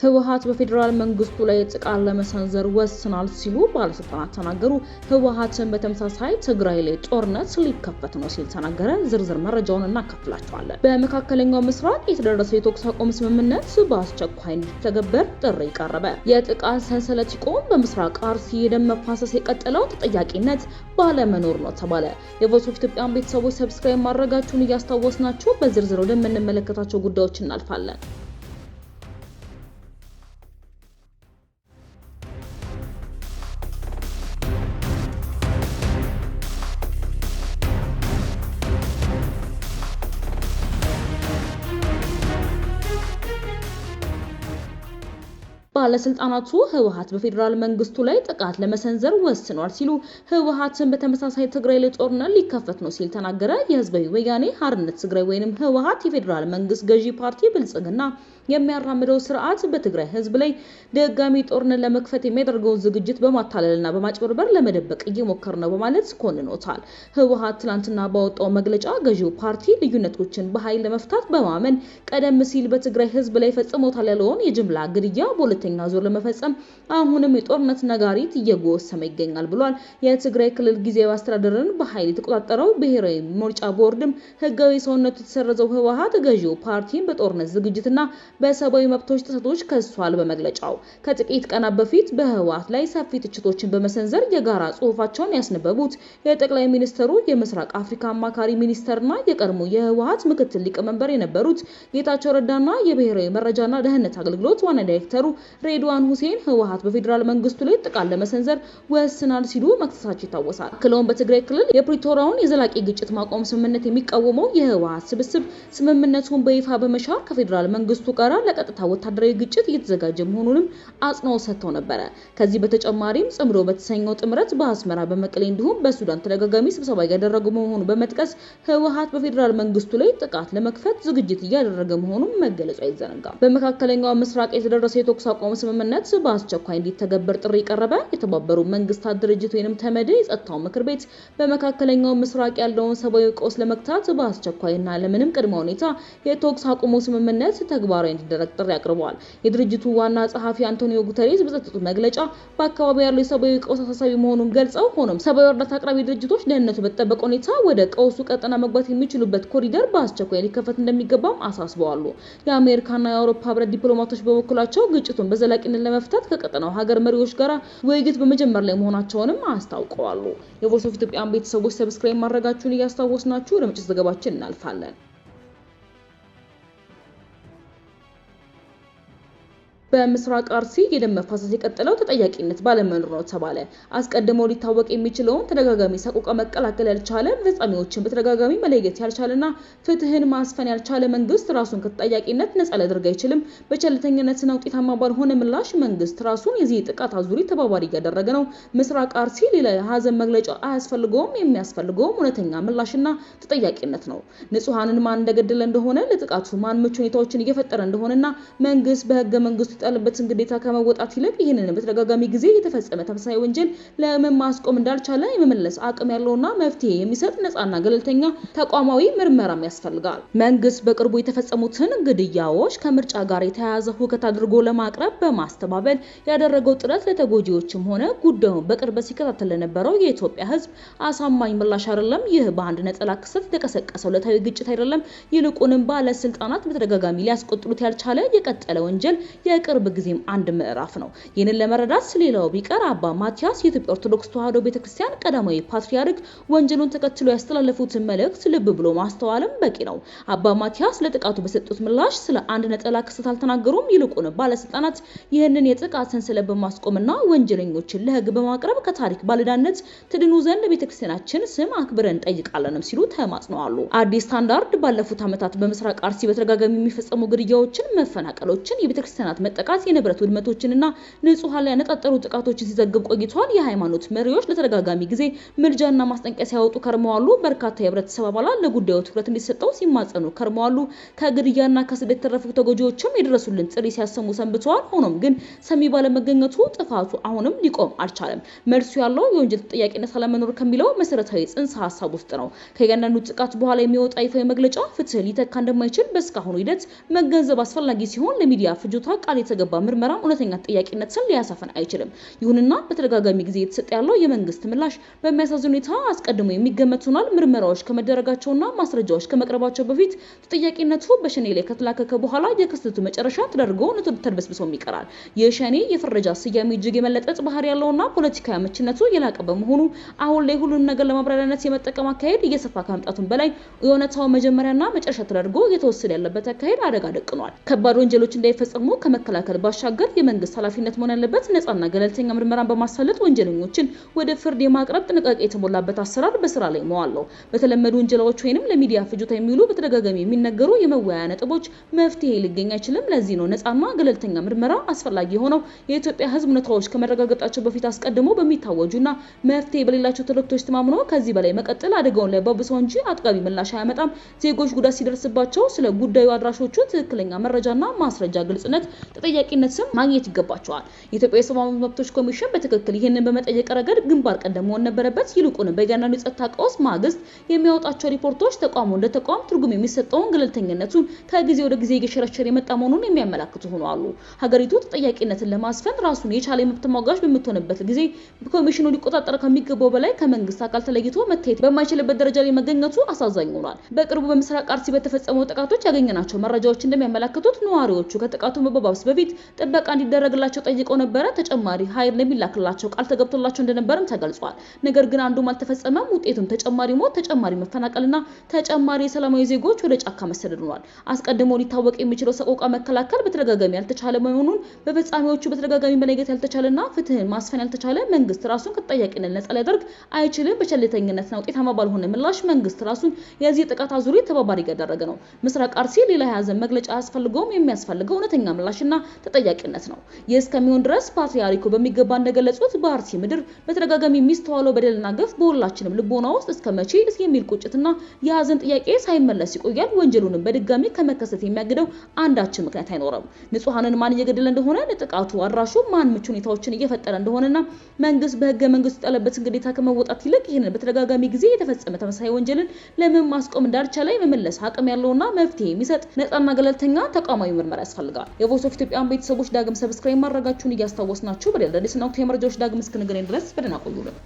ህወሓት በፌዴራል መንግስቱ ላይ ጥቃት ለመሰንዘር ወስኗል ሲሉ ባለስልጣናት ተናገሩ። ህወሓትን በተመሳሳይ ትግራይ ላይ ጦርነት ሊከፈት ነው ሲል ተናገረ። ዝርዝር መረጃውን እናካፍላችኋለን። በመካከለኛው ምስራቅ የተደረሰው የተኩስ አቁም ስምምነት በአስቸኳይ እንዲተገበር ጥሪ ቀረበ። የጥቃት ሰንሰለት ይቆም፣ በምስራቅ አርሲ የደም መፋሰስ የቀጠለው ተጠያቂነት ባለመኖር ነው ተባለ። የቮይስ ኦፍ ኢትዮጵያን ቤተሰቦች ሰብስክራይብ ማድረጋችሁን እያስታወስናችሁ በዝርዝር ወደምንመለከታቸው ጉዳዮች እናልፋለን። ባለስልጣናቱ ህወሓት በፌዴራል መንግስቱ ላይ ጥቃት ለመሰንዘር ወስኗል ሲሉ ህወሓትን በተመሳሳይ ትግራይ ላይ ጦርነት ሊከፈት ነው ሲል ተናገረ። የህዝባዊ ወያኔ ሓርነት ትግራይ ወይንም ህወሓት የፌዴራል መንግስት ገዢ ፓርቲ ብልጽግና የሚያራምደው ስርዓት በትግራይ ህዝብ ላይ ደጋሚ ጦርነት ለመክፈት የሚያደርገውን ዝግጅት በማታለልና በማጭበርበር ለመደበቅ እየሞከረ ነው በማለት ኮንኖታል። ህወሓት ትናንትና ባወጣው መግለጫ ገዢው ፓርቲ ልዩነቶችን በኃይል ለመፍታት በማመን ቀደም ሲል በትግራይ ህዝብ ላይ ፈጽሞታል ያለውን የጅምላ ግድያ በሁለተኛ ዙር ለመፈጸም አሁንም የጦርነት ነጋሪት እየጎሰመ ይገኛል ብሏል። የትግራይ ክልል ጊዜያዊ አስተዳደርን በኃይል የተቆጣጠረው ብሔራዊ ምርጫ ቦርድም ህጋዊ ሰውነቱ የተሰረዘው ህወሓት ገዢው ፓርቲን በጦርነት ዝግጅትና በሰብአዊ መብቶች ጥሰቶች ከሷል። በመግለጫው ከጥቂት ቀናት በፊት በህወሓት ላይ ሰፊ ትችቶችን በመሰንዘር የጋራ ጽሁፋቸውን ያስነበቡት የጠቅላይ ሚኒስትሩ የምስራቅ አፍሪካ አማካሪ ሚኒስተርና የቀድሞ የህወሓት ምክትል ሊቀመንበር የነበሩት ጌታቸው ረዳና የብሔራዊ መረጃና ደህንነት አገልግሎት ዋና ዳይሬክተሩ ሬድዋን ሁሴን ህወሓት በፌዴራል መንግስቱ ላይ ጥቃት ለመሰንዘር ወስናል ሲሉ መክሰሳቸው ይታወሳል። ክለውን በትግራይ ክልል የፕሪቶሪያውን የዘላቂ ግጭት ማቆም ስምምነት የሚቃወመው የህወሓት ስብስብ ስምምነቱን በይፋ በመሻር ከፌዴራል መንግስቱ ጋር ለቀጥታ ወታደራዊ ግጭት እየተዘጋጀ መሆኑንም አጽንኦት ሰጥተው ነበር። ከዚህ በተጨማሪም ጽምዶ በተሰኘው ጥምረት በአስመራ በመቀሌ እንዲሁም በሱዳን ተደጋጋሚ ስብሰባ እያደረጉ መሆኑን በመጥቀስ ህወሓት በፌዴራል መንግስቱ ላይ ጥቃት ለመክፈት ዝግጅት እያደረገ መሆኑን መገለጹ አይዘነጋም። በመካከለኛው ምስራቅ የተደረሰው የተኩስ አቁም ስምምነት በአስቸኳይ እንዲተገበር ጥሪ ቀረበ። የተባበሩት መንግስታት ድርጅት ወይንም ተመድ የጸጥታው ምክር ቤት በመካከለኛው ምስራቅ ያለውን ሰብአዊ ቀውስ ለመግታት በአስቸኳይና ለምንም ቅድመ ሁኔታ የተኩስ አቁም ስምምነት ተግባራዊ እንዲደረግ ጥሪ አቅርበዋል። የድርጅቱ ዋና ጸሐፊ አንቶኒዮ ጉተሬስ በሰጡት መግለጫ በአካባቢው ያለው የሰብአዊ ቀውስ አሳሳቢ መሆኑን ገልጸው ሆኖም ሰብአዊ እርዳታ አቅራቢ ድርጅቶች ደህንነቱ በተጠበቀ ሁኔታ ወደ ቀውሱ ቀጠና መግባት የሚችሉበት ኮሪደር በአስቸኳይ ሊከፈት እንደሚገባም አሳስበዋል። የአሜሪካና የአውሮፓ ህብረት ዲፕሎማቶች በበኩላቸው ግጭቱን በዘላቂነት ለመፍታት ከቀጠናው ሀገር መሪዎች ጋር ውይይት በመጀመር ላይ መሆናቸውንም አስታውቀዋል። የቮይስ ኦፍ ኢትዮጵያን ቤተሰቦች ሰብስክራይብ ማድረጋችሁን እያስታወስናችሁ ወደ ምጭት ዘገባችን እናልፋለን። በምስራቅ አርሲ የደም መፋሰስ የቀጠለው ተጠያቂነት ባለመኖር ነው ተባለ። አስቀድሞ ሊታወቅ የሚችለውን ተደጋጋሚ ሰቆቃ መቀላቀል ያልቻለ፣ ፈጻሚዎችን በተደጋጋሚ መለየት ያልቻለና ፍትህን ማስፈን ያልቻለ መንግስት ራሱን ከተጠያቂነት ነፃ ሊያደርግ አይችልም። በቸልተኝነትና ውጤታማ ባልሆነ ምላሽ መንግስት ራሱን የዚህ ጥቃት አዙሪት ተባባሪ እያደረገ ነው። ምስራቅ አርሲ ሌላ የሀዘን መግለጫ አያስፈልገውም። የሚያስፈልገውም እውነተኛ ምላሽና ተጠያቂነት ነው። ንጹሃንን ማን እንደገደለ እንደሆነ፣ ለጥቃቱ ማን ምቹ ሁኔታዎችን እየፈጠረ እንደሆነና መንግስት በህገ መንግስቱ ያለበትን ግዴታ ከመወጣት ይልቅ ይህንን በተደጋጋሚ ጊዜ የተፈጸመ ተመሳሳይ ወንጀል ለምን ማስቆም እንዳልቻለ የመመለስ አቅም ያለውና መፍትሄ የሚሰጥ ነፃና ገለልተኛ ተቋማዊ ምርመራም ያስፈልጋል። መንግስት በቅርቡ የተፈጸሙትን ግድያዎች ከምርጫ ጋር የተያያዘ ሁከት አድርጎ ለማቅረብ በማስተባበል ያደረገው ጥረት ለተጎጂዎችም ሆነ ጉዳዩን በቅርበት ሲከታተል ለነበረው የኢትዮጵያ ህዝብ አሳማኝ ምላሽ አይደለም። ይህ በአንድ ነጠላ ክስተት የተቀሰቀሰው ዕለታዊ ግጭት አይደለም። ይልቁንም ባለስልጣናት በተደጋጋሚ ሊያስቆጥሩት ያልቻለ የቀጠለ ወንጀል ቅርብ ጊዜም አንድ ምዕራፍ ነው። ይህንን ለመረዳት ስለሌላው ቢቀር አባ ማቲያስ የኢትዮጵያ ኦርቶዶክስ ተዋሕዶ ቤተክርስቲያን ቀዳማዊ ፓትርያርክ ወንጀሉን ተከትሎ ያስተላለፉትን መልእክት ልብ ብሎ ማስተዋልም በቂ ነው። አባ ማቲያስ ለጥቃቱ በሰጡት ምላሽ ስለ አንድ ነጠላ ክስተት አልተናገሩም። ይልቁንም ባለስልጣናት ይህንን የጥቃት ሰንሰለት በማስቆምና ወንጀለኞችን ለህግ በማቅረብ ከታሪክ ባለዳነት ትድኑ ዘንድ ቤተክርስቲያናችን ስም አክብረን ጠይቃለንም ሲሉ ተማጽነዋል። አዲስ ስታንዳርድ ባለፉት ዓመታት በምስራቅ አርሲ በተደጋጋሚ የሚፈጸሙ ግድያዎችን፣ መፈናቀሎችን፣ የቤተክርስቲያናት መጠቃት፣ የንብረት ውድመቶችንና ንጹሃን ላይ ያነጣጠሩ ጥቃቶችን ሲዘግብ ቆይቷል። የሃይማኖት መሪዎች ለተደጋጋሚ ጊዜ ምልጃና ማስጠንቀቂያ ሲያወጡ ከርመዋል። በርካታ የህብረተሰብ አባላት ለጉዳዩ ትኩረት እንዲሰጠው ሲማጸኑ ከርመዋል። ከግድያና ከስደት የተረፉ ተጎጂዎችም የደረሱልን ጥሪ ሲያሰሙ ሰንብተዋል። ሆኖም ግን ሰሚ ባለመገኘቱ ጥፋቱ አሁንም ሊቆም አልቻለም። መልሱ ያለው የወንጀል ተጠያቂነት አለመኖር ከሚለው መሰረታዊ ጽንሰ ሐሳብ ውስጥ ነው። ከእያንዳንዱ ጥቃት በኋላ የሚወጣ ይፋዊ መግለጫ ፍትህ ሊተካ እንደማይችል በስካሁኑ ሂደት መገንዘብ አስፈላጊ ሲሆን ለሚዲያ ፍጆታ ቃል ያልተገባ ምርመራ እውነተኛ ተጠያቂነትን ሊያሳፈን አይችልም። ይሁንና በተደጋጋሚ ጊዜ የተሰጠ ያለው የመንግስት ምላሽ በሚያሳዝን ሁኔታ አስቀድሞ የሚገመት ሆኗል። ምርመራዎች ከመደረጋቸውና ማስረጃዎች ከመቅረባቸው በፊት ተጠያቂነቱ በሸኔ ላይ ከተላከከ በኋላ የክስተቱ መጨረሻ ተደርጎ ተድበስብሶም ይቀራል። የሸኔ የፍረጃ ስያሜ እጅግ የመለጠጥ ባህሪ ያለውና ፖለቲካዊ አመችነቱ የላቀ በመሆኑ አሁን ላይ ሁሉንም ነገር ለማብራሪያነት የመጠቀም አካሄድ እየሰፋ ከመምጣቱም በላይ የእውነታው መጀመሪያና መጨረሻ ተደርጎ የተወሰደ ያለበት አካሄድ አደጋ ደቅኗል። ከባድ ወንጀሎች እንዳይፈጸሙ ከመከላከል ባሻገር የመንግስት ኃላፊነት መሆን ያለበት ነፃና ገለልተኛ ምርመራን በማሳለጥ ወንጀለኞችን ወደ ፍርድ የማቅረብ ጥንቃቄ የተሞላበት አሰራር በስራ ላይ መዋል ነው። በተለመዱ ወንጀሎች ወይንም ለሚዲያ ፍጆታ የሚውሉ በተደጋጋሚ የሚነገሩ የመወያያ ነጥቦች መፍትሄ ሊገኝ አይችልም። ለዚህ ነው ነፃና ገለልተኛ ምርመራ አስፈላጊ የሆነው። የኢትዮጵያ ህዝብ ሁኔታዎች ከመረጋገጣቸው በፊት አስቀድሞ በሚታወጁና መፍትሄ በሌላቸው ትርክቶች ተማምኖ ከዚህ በላይ መቀጠል አደጋውን ሊያባብሰው እንጂ አጥጋቢ ምላሽ አያመጣም። ዜጎች ጉዳት ሲደርስባቸው ስለ ጉዳዩ አድራሾቹ ትክክለኛ መረጃና ማስረጃ ግልጽነት፣ ተጠያቂነት ስም ማግኘት ይገባቸዋል። የኢትዮጵያ የሰብአዊ መብቶች ኮሚሽን በትክክል ይህንን በመጠየቅ ረገድ ግንባር ቀደም መሆን ነበረበት። ይልቁንም በእያንዳንዱ የጸጥታ ቀውስ ማግስት የሚያወጣቸው ሪፖርቶች ተቋሙ እንደ ተቋም ትርጉም የሚሰጠውን ገለልተኝነቱን ከጊዜ ወደ ጊዜ እየሸረሸረ የመጣ መሆኑን የሚያመላክቱ ሆነዋል። ሀገሪቱ ተጠያቂነትን ለማስፈን ራሱን የቻለ የመብት ተሟጋች በምትሆንበት ጊዜ ኮሚሽኑ ሊቆጣጠር ከሚገባው በላይ ከመንግስት አካል ተለይቶ መታየት በማይችልበት ደረጃ ላይ መገኘቱ አሳዛኝ ሆኗል። በቅርቡ በምስራቅ አርሲ በተፈጸመው ጥቃቶች ያገኘናቸው መረጃዎች እንደሚያመላክቱት ነዋሪዎቹ ከጥቃቱ መባባስ በፊት ጥበቃ እንዲደረግላቸው ጠይቀው ነበረ። ተጨማሪ ኃይል ለሚላክላቸው ቃል ተገብቶላቸው እንደነበርም ተገልጿል። ነገር ግን አንዱም አልተፈጸመም። ውጤቱም ተጨማሪ ሞት፣ ተጨማሪ መፈናቀልና ተጨማሪ የሰላማዊ ዜጎች ወደ ጫካ መሰደድ ሆኗል። አስቀድሞ ሊታወቅ የሚችለው ሰቆቃ መከላከል በተደጋጋሚ ያልተቻለ መሆኑን በፈጻሚዎቹ በተደጋጋሚ መለየት ያልተቻለና ፍትህን ማስፈን ያልተቻለ መንግስት ራሱን ከተጠያቂነት ነፃ ሊያደርግ አይችልም። በቸልተኝነትና ውጤታማ ባልሆነ ምላሽ መንግስት ራሱን የዚህ ጥቃት አዙሪት ተባባሪ እያደረገ ነው። ምስራቅ አርሲ ሌላ የሀዘን መግለጫ አያስፈልገውም። የሚያስፈልገው እውነተኛ ምላሽና ተጠያቂነት ነው። ይህ እስከሚሆን ድረስ ፓትርያርኩ በሚገባ እንደገለጹት በአርሲ ምድር በተደጋጋሚ የሚስተዋለው በደልና ግፍ በሁላችንም ልቦና ውስጥ እስከ መቼ የሚል ቁጭትና የሀዘን ጥያቄ ሳይመለስ ይቆያል። ወንጀሉንም በድጋሚ ከመከሰት የሚያግደው አንዳችን ምክንያት አይኖርም። ንጹሃንን ማን እየገደለ እንደሆነ፣ ለጥቃቱ አድራሹ ማን ምቹ ሁኔታዎችን እየፈጠረ እንደሆነና መንግስት በህገ መንግስቱ የጣለበትን ግዴታ ከመወጣት ይልቅ ይህንን በተደጋጋሚ ጊዜ የተፈጸመ ተመሳሳይ ወንጀልን ለምን ማስቆም እንዳልቻለ የመመለስ አቅም ያለውና መፍትሄ የሚሰጥ ነፃና ገለልተኛ ተቋማዊ ምርመራ ያስፈልጋል። የቮይስ ኦፍ ኢትዮጵያን ቤተሰቦች ዳግም ሰብስክራይብ ማድረጋችሁን እያስታወስናችሁ በሌላ አዲስና ወቅታዊ መረጃዎች ዳግም እስክንገናኝ ድረስ በደህና ቆዩልን።